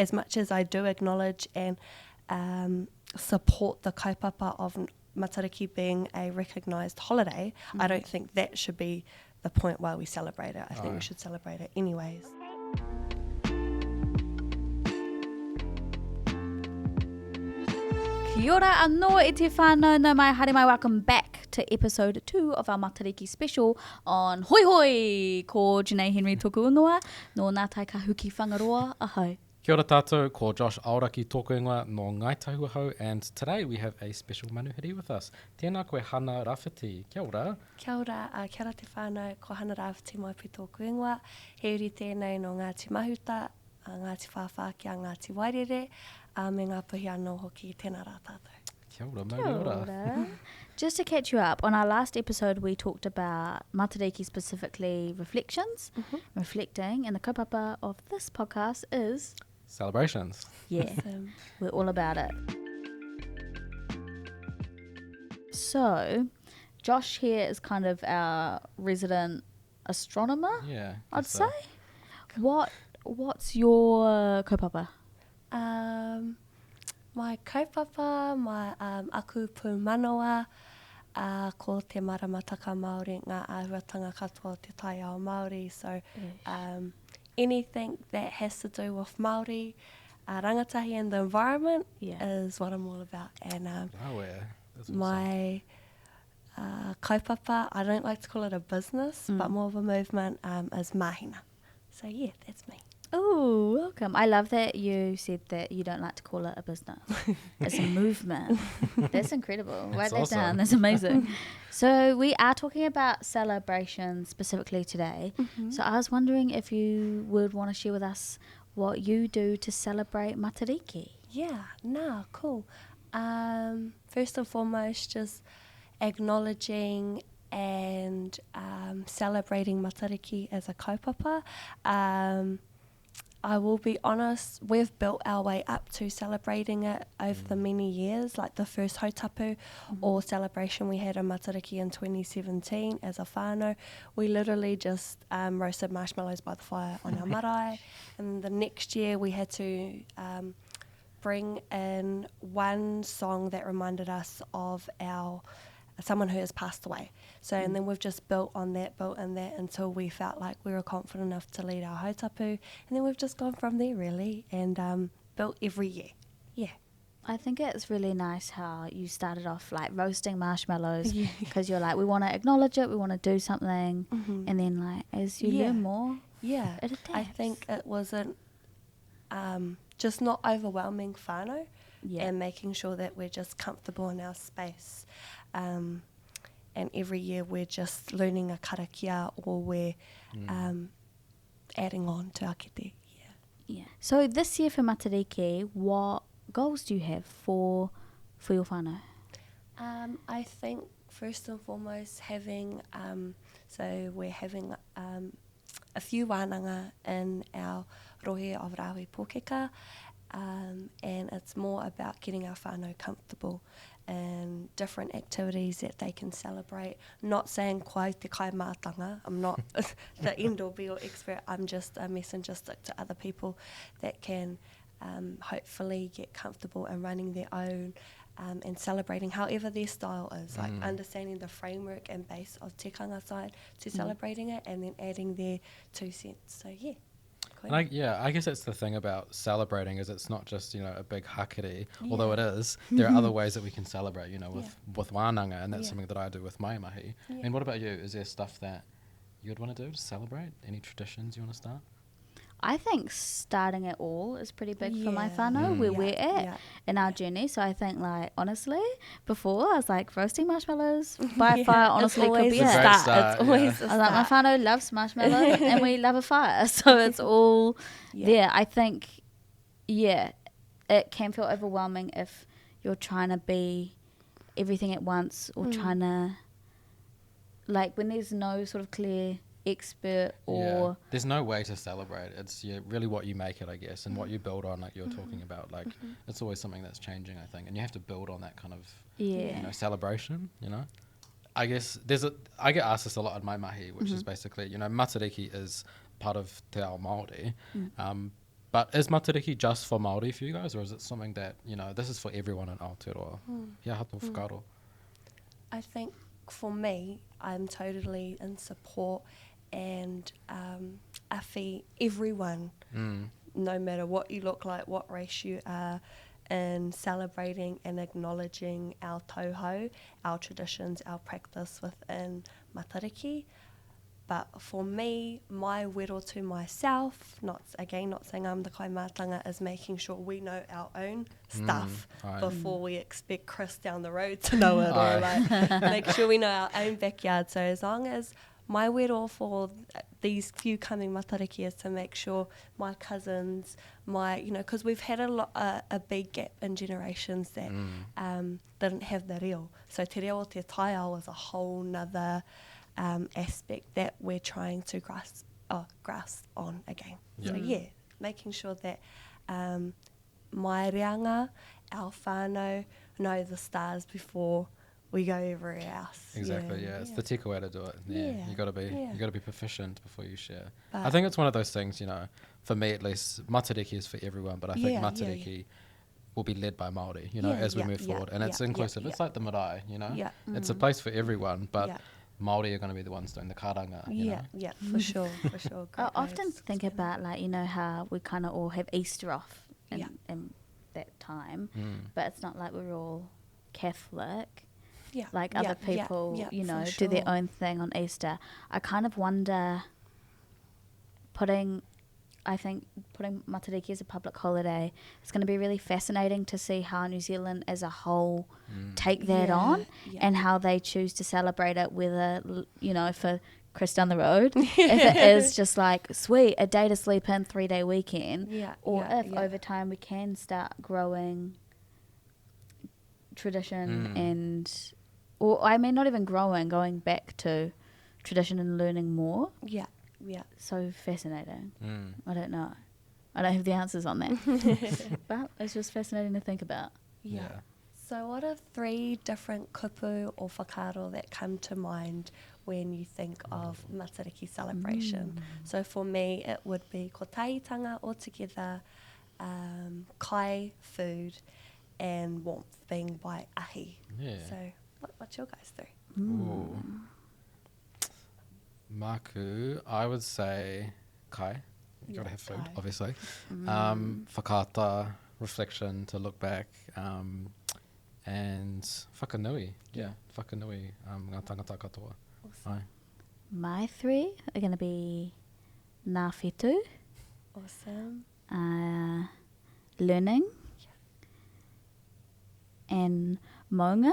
as much as I do acknowledge and support the kaupapa of Matariki being a recognised holiday, I don't think that should be the point why we celebrate it. I think we should celebrate it anyways. Kia ora anō e te whānau no mai haere mai, welcome back to episode 2 of our Matariki special on HOIHOI ko Janaye Henry toku ingoa no ngā tai kahuki whangaroa ahau. Kia ora tātou, ko Josh Aoraki tōku ingoa no Ngai Tahuahau, and today we have a special manuhiri with us. Tēnā koe Hana-Rawhiti. Kia ora. Kia ora, kia ora te whānau, ko Hana-Rawhiti Maipi tōku ingoa. He uri tēnei no Ngāti Mahuta, Ngāti Whawhākia, Ngāti Wairere, me ngā puhi anō hoki tēnā rā tātou. Kia ora, Kia mauri ora. ora. Just to catch you up, on our last episode we talked about Matariki, specifically reflections, reflecting, and the kaupapa of this podcast is... Celebrations. Yeah, we're all about it. So, Josh here is kind of our resident astronomer, Yeah. I'd so. say. What's your kaupapa? My kaupapa, my aku pū manawa, ko te maramataka Māori, ngā āhuatanga katoa te tai ao Māori. So anything that has to do with Māori, rangatahi and the environment is what I'm all about. And my kaupapa, I don't like to call it a business, but more of a movement, is mahina. So yeah, that's me. Oh, welcome. I love that you said that you don't like to call it a business. It's a movement. That's incredible. Write that down. That's amazing. So we are talking about celebrations specifically today. So I was wondering if you would want to share with us what you do to celebrate Matariki. Yeah, cool. First and foremost, just acknowledging and celebrating Matariki as a kaupapa. I will be honest, we've built our way up to celebrating it over the many years, like the first hautapu or celebration we had in Matariki in 2017 as a whānau. We literally just roasted marshmallows by the fire on our marae, and the next year we had to bring in one song that reminded us of someone who has passed away. So, and then we've just built on that until we felt like we were confident enough to lead our hautapu. And then we've just gone from there, really, and built every year. Yeah. I think it's really nice how you started off like roasting marshmallows because you're like, we want to acknowledge it, we want to do something. And then like, as you learn more, it adapts. I think it wasn't just not overwhelming whānau and making sure that we're just comfortable in our space. And every year we're just learning a karakia or we're adding on to our kete. Yeah. So this year for Matariki, what goals do you have for your whānau? I think first and foremost having, so we're having a few wānanga in our rohe of Rahui Pōkeka, and it's more about getting our whānau comfortable and different activities that they can celebrate. Not saying kai te kai mātanga, I'm not the end or be all expert, I'm just a messenger stick to other people that can hopefully get comfortable in running their own and celebrating however their style is, like understanding the framework and base of tekanga side to celebrating it and then adding their 2 cents. So yeah. And I guess that's the thing about celebrating is it's not just, a big hakere, although it is. There are other ways that we can celebrate, with wānanga, and that's something that I do with my mahi. And what about you? Is there stuff that you'd want to do to celebrate? Any traditions you want to start? I think starting it all is pretty big for my whānau, where we're at in our journey. So I think, like, honestly, before I was like, roasting marshmallows by fire, honestly, could be it. It's always I was like, my whānau loves marshmallows and we love a fire. So it's all there. I think, it can feel overwhelming if you're trying to be everything at once or trying to, like, when there's no sort of clear expert or there's no way to celebrate. It's really what you make it, I guess, and what you build on, like you're talking about. Like it's always something that's changing, I think, and you have to build on that kind of celebration. I guess I get asked this a lot at my mahi, which is basically Matariki is part of te ao Māori, But is Matariki just for Māori for you guys, or is it something that, this is for everyone in Aotearoa? Kia hato whakaaro. I think for me, I'm totally in support and awhi everyone, no matter what you look like, what race you are, in celebrating and acknowledging our tauhou, our traditions, our practice within Matariki. But for me, my wero to myself, not saying I'm the kaimātanga, is making sure we know our own stuff before we expect Chris down the road to know it, or like make sure we know our own backyard. So as long as my wero for these few coming Matariki is to make sure my cousins, because we've had a big gap in generations that didn't have the reo. So te reo o te taiao is a whole nother aspect that we're trying to grasp on again. So making sure that my reanga, our whānau, know the stars before we go everywhere else. Exactly, it's the tika way to do it. You gotta be proficient before you share. But I think it's one of those things, for me at least, Matariki is for everyone, but I think Matariki will be led by Māori, as we move forward. And it's inclusive. It's like the marae, It's a place for everyone, but Māori are going to be the ones doing the karanga. For sure. I often think about how we kind of all have Easter off in that time, but it's not like we're all Catholic. Like other people, do their own thing on Easter. I kind of wonder putting Matariki as a public holiday, it's going to be really fascinating to see how New Zealand as a whole take that on and how they choose to celebrate it, whether, for Chris down the road, if it is just like, sweet, a day to sleep in, 3-day weekend, or if over time we can start growing tradition not even going back to tradition and learning more. So fascinating. I don't know. I don't have the answers on that. But it's just fascinating to think about. So what are 3 different kupu or whakaaro that come to mind when you think of Matariki celebration? So for me, it would be ko taitanga altogether, kai, food, and warmth being by ahi. So what's your guys' 3? Maku, I would say kai. You gotta have food, obviously. Whakaata, reflection, to look back, and whakanui. Whakanui, ngā tangata katoa. Awesome. My 3 are going to be ngā whetū. Awesome. Learning. And maunga.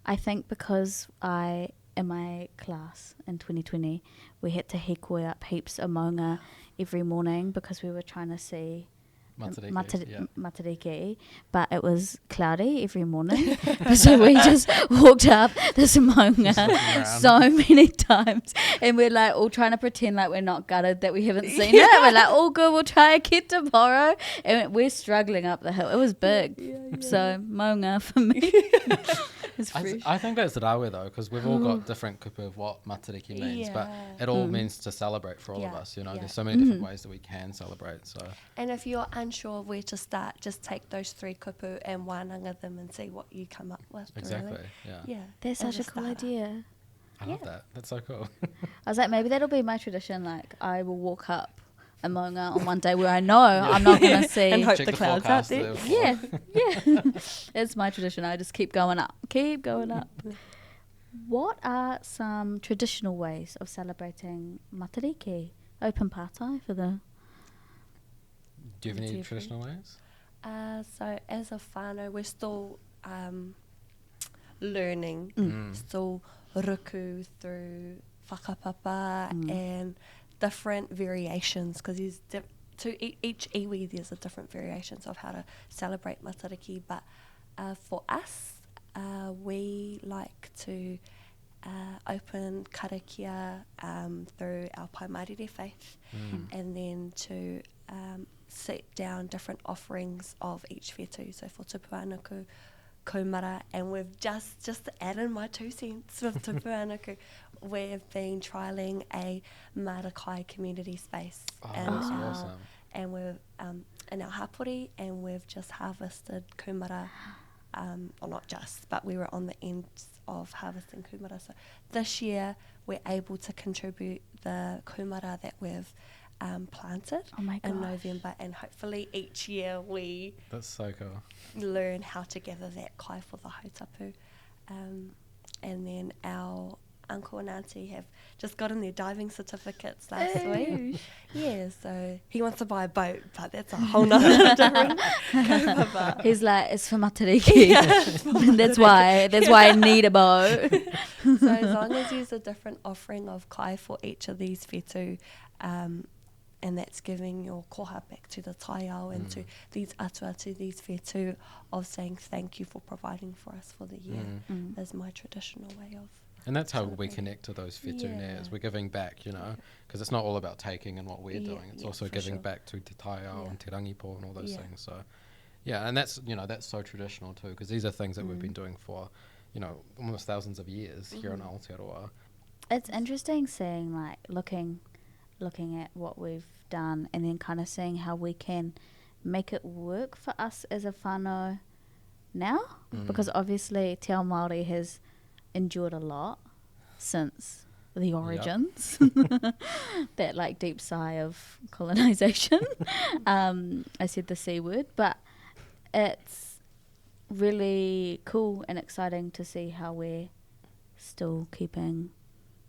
I think because in my class in 2020, we had to hikoi up heaps of maunga every morning because we were trying to see Matariki, but it was cloudy every morning. So we just walked up this maunga so many times, and we're like all trying to pretend like we're not gutted that we haven't seen it. We're like, all good, we'll try again tomorrow. And we're struggling up the hill. It was big. So maunga for me. I think that's rawe though, because we've all got different kupu of what Matariki means, but it all means to celebrate for all of us. There's so many different ways that we can celebrate. So, and if you're unsure where to start, just take those 3 kupu and wānanga them and see what you come up with. Exactly. Really. That's such a cool idea. I love that. That's so cool. I was like, maybe that'll be my tradition. Like, I will walk up a maunga on one day where I know I'm not going to see and hope the clouds out there. Yeah. It's my tradition. I just keep going up. What are some traditional ways of celebrating Matariki? Open partai for the... Do you have any traditional ways? So as a whānau, we're still learning, still ruku through whakapapa and different variations, because to each iwi there's a different variations of how to celebrate Matariki. But for us, we like to open karakia through our Paimarire faith, and then to set down different offerings of each whetū. So for tupuanuku, kaumara, and we've just to add in my 2 cents with tupuanuku, we've been trialling a Marakai community space. That's awesome. And we're in our hapori, and we've just harvested kumara, or not just, but we were on the end of harvesting kumara. So this year we're able to contribute the kumara that we've planted in November, and hopefully each year we That's so cool. learn how to gather that kai for the hautapu. And then our uncle and auntie have just gotten their diving certificates last week. Yeah, so he wants to buy a boat, but that's a whole nother different kaupapa. He's like, it's for Matariki. That's why I need a boat. So as long as there's a different offering of kai for each of these whetū, and that's giving your koha back to the taiao and to these atua, to these whetū, of saying thank you for providing for us for the year, is my traditional way of. And that's how we connect to those whetū neirs. We're giving back, you know, because it's not all about taking and what we're doing. It's also giving back to te taiao and te rangipo and all those things. So, yeah, and that's, you know, that's so traditional too, because these are things that we've been doing for, you know, almost thousands of years here in Aotearoa. It's interesting seeing, like, looking at what we've done and then kind of seeing how we can make it work for us as a whānau now, because obviously Te Ao Māori has endured a lot since the origins. That like deep sigh of colonization. I said the C word, but it's really cool and exciting to see how we're still keeping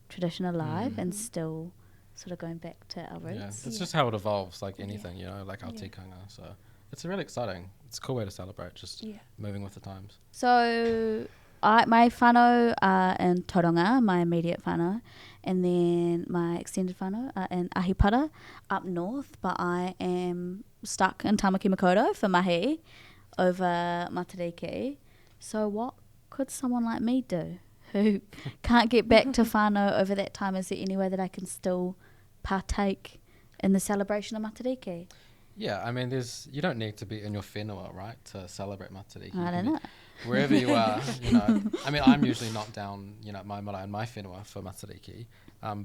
tradition alive and still sort of going back to our roots. Yeah, it's just how it evolves, like anything, you know, like our tikanga. So it's really exciting. It's a cool way to celebrate, just moving with the times. So my whānau are in Tauranga, my immediate whānau, and then my extended whānau are in Ahipara, up north, but I am stuck in Tamaki Makaurau for mahi over Matariki. So what could someone like me do who can't get back to whānau over that time? Is there any way that I can still partake in the celebration of Matariki? Yeah, I mean, you don't need to be in your whenua, right, to celebrate Matariki. I don't know. Wherever you are, you know. I mean, I'm usually not down, you know, my marae and my whenua for Matariki.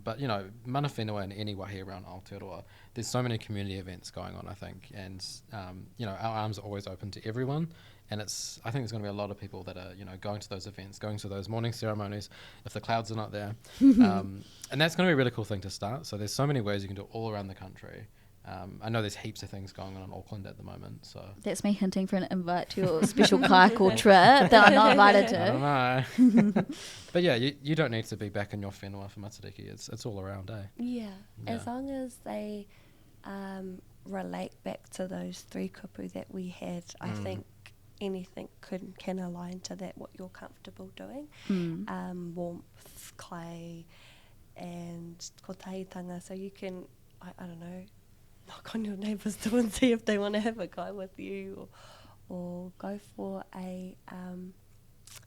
But, you know, mana whenua in any wahi around Aotearoa, there's so many community events going on, I think. And, you know, our arms are always open to everyone. And I think there's going to be a lot of people that are, you know, going to those events, going to those morning ceremonies if the clouds are not there. And that's going to be a really cool thing to start. So there's so many ways you can do it all around the country. I know there's heaps of things going on in Auckland at the moment. So that's me hinting for an invite to your special kaiko trip that I'm not invited to. I don't know. But yeah, you don't need to be back in your whenua for Matariki. It's all around, eh? Yeah, as long as they relate back to those three kupu that we had, I think anything can align to that, what you're comfortable doing. Warmth, kai, and kotahitanga. So you can, I don't know, knock on your neighbour's door and see if they want to have a kai with you, or go for a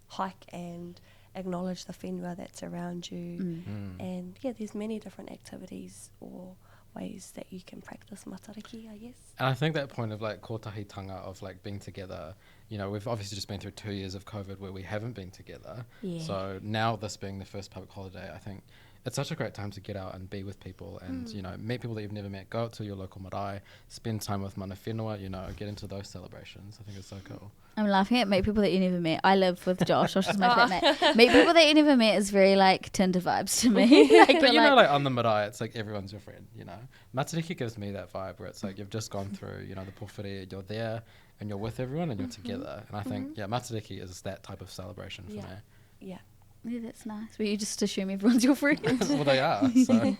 hike and acknowledge the whenua that's around you. And yeah, there's many different activities or ways that you can practice Matariki, I guess. And I think that point of like kotahitanga, of like being together, you know, we've obviously just been through 2 years of COVID where we haven't been together. So now this being the first public holiday, I think it's such a great time to get out and be with people and, you know, meet people that you've never met, go out to your local marae, spend time with mana whenua, you know, get into those celebrations. I think it's so cool. I'm laughing at meet people that you never met. I live with Josh. Josh is my flatmate. Meet people that you never met is very like Tinder vibes to me. But you know, like on the marae, it's like everyone's your friend, you know. Matariki gives me that vibe where it's like you've just gone through, you know, the pōwhiri, you're there and you're with everyone and you're together. And I think, Matariki is that type of celebration for me. Yeah. Yeah, that's nice. But you just assume everyone's your friend. Well, they are. So.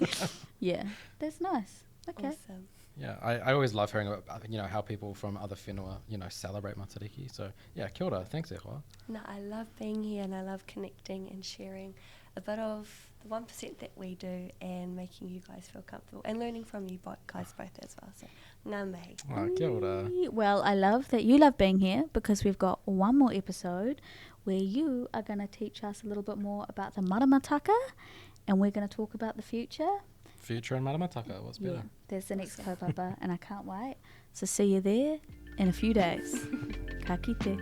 Yeah, that's nice. Okay. Awesome. Yeah, I always love hearing about, you know, how people from other whenua, you know, celebrate Matariki. So, yeah, kia ora. Thanks, e hoa. No, I love being here and I love connecting and sharing a bit of the 1% that we do and making you guys feel comfortable and learning from you guys both as well. So, ngā mihi. Oh, kia ora. Well, I love that you love being here because we've got one more episode where you are going to teach us a little bit more about the maramataka and we're going to talk about the future. Future and maramataka, what's better? Yeah, there's the next kaupapa and I can't wait. So see you there in a few days. Ka kite.